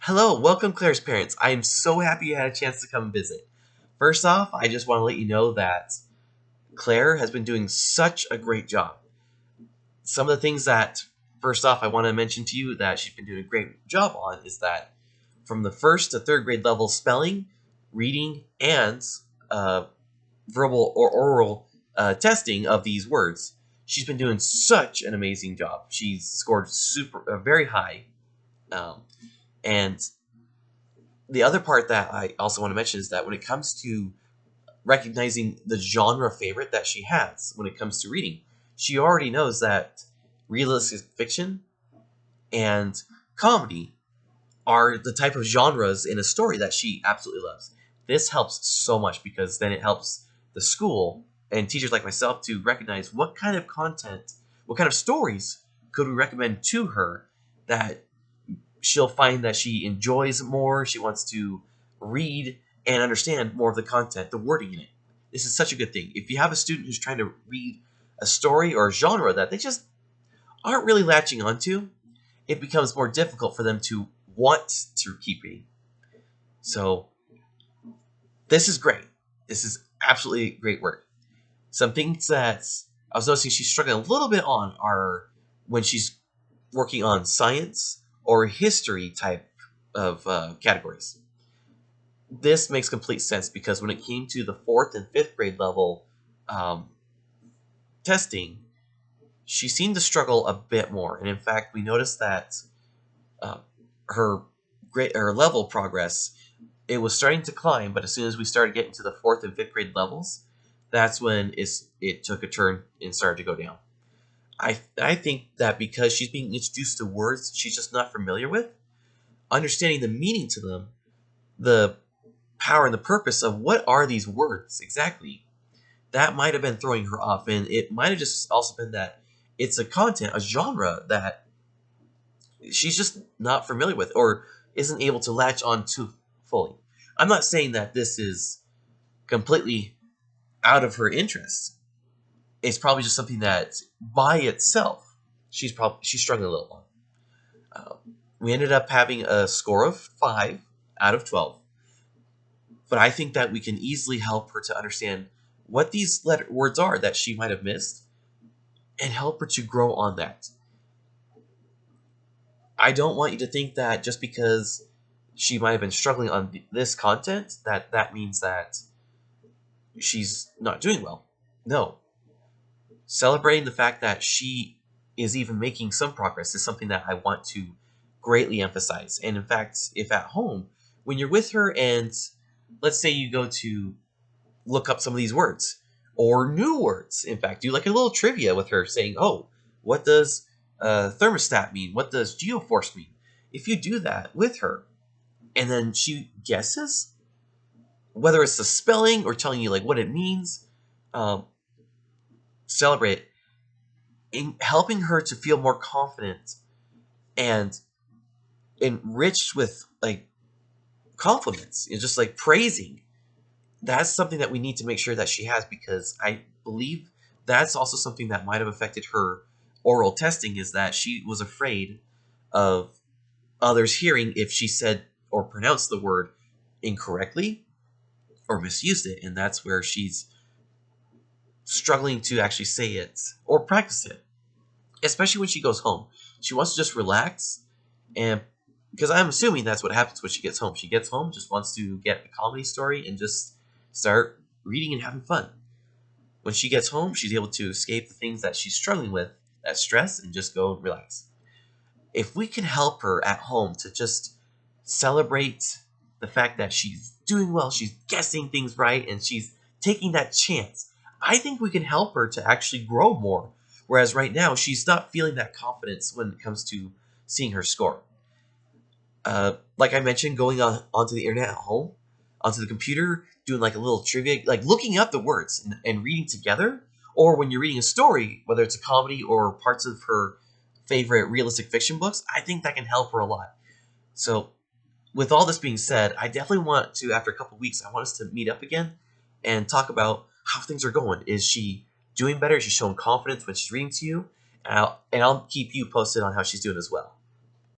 Hello, welcome, Claire's parents. I am so happy you had a chance to come visit. First off, I just want to let you know that Claire has been doing such a great job. Some of the things that, first off, I want to mention to you that she's been doing a great job on is that from the first to third grade level spelling, reading, and uh, verbal or oral testing of these words, she's been doing such an amazing job. She's scored very high, um, and the other part that I also want to mention is that when it comes to recognizing the genre favorite that she has when it comes to reading, she already knows that realistic fiction and comedy are the type of genres in a story that she absolutely loves. This helps so much because then it helps the school and teachers like myself to recognize what kind of content, what kind of stories could we recommend to her that she'll find that she enjoys more. She wants to read and understand more of the content, the wording in it. This is such a good thing. If you have a student who's trying to read a story or a genre that they just aren't really latching onto, it becomes more difficult for them to want to keep reading. So this is great. This is absolutely great work. Some things that I was noticing she's struggling a little bit on are when she's working on science or history type of categories. This makes complete sense because when it came to the fourth and fifth grade level um, testing, she seemed to struggle a bit more. And in fact, we noticed that uh, her her level progress, it was starting to climb, but as soon as we started getting to the fourth and fifth grade levels, that's when it took a turn and started to go down. I think that because she's being introduced to words she's just not familiar with, understanding the meaning to them, the power and the purpose of what are these words exactly, that might have been throwing her off. And it might have just also been that it's a content, a genre that she's just not familiar with or isn't able to latch on to fully. I'm not saying that this is completely out of her interest. It's probably just something that by itself she's struggling a little on. We ended up having a score of 5 out of 12, but I think that we can easily help her to understand what these words are that she might have missed and help her to grow on that. I don't want you to think that just because she might have been struggling on this content that means that she's not doing well. No. Celebrating the fact that she is even making some progress is something that I want to greatly emphasize. And in fact, if at home, when you're with her and let's say you go to look up some of these words or new words. In fact, do like a little trivia with her saying, oh, what does thermostat mean? What does geoforce mean? If you do that with her and then she guesses, whether it's the spelling or telling you like what it means, um, celebrate in helping her to feel more confident and enriched with like compliments and just like praising. That's something that we need to make sure that she has because I believe that's also something that might have affected her oral testing is that she was afraid of others hearing if she said or pronounced the word incorrectly or misused it, and that's where she's struggling to actually say it or practice it, especially when she goes home. She wants to just relax, and because I'm assuming that's what happens when she gets home. She gets home, just wants to get a comedy story and just start reading and having fun. When she gets home, she's able to escape the things that she's struggling with, that stress, and just go relax. If we can help her at home to just celebrate the fact that she's doing well, she's guessing things right, and she's taking that chance, I think we can help her to actually grow more. Whereas right now, she's not feeling that confidence when it comes to seeing her score. Like I mentioned, going onto the internet at home, onto the computer, doing like a little trivia, like looking up the words and reading together, or when you're reading a story, whether it's a comedy or parts of her favorite realistic fiction books, I think that can help her a lot. So, with all this being said, I definitely want to, after a couple weeks, I want us to meet up again and talk about how things are going. Is she doing better? Is she showing confidence when she's reading to you? And I'll keep you posted on how she's doing as well.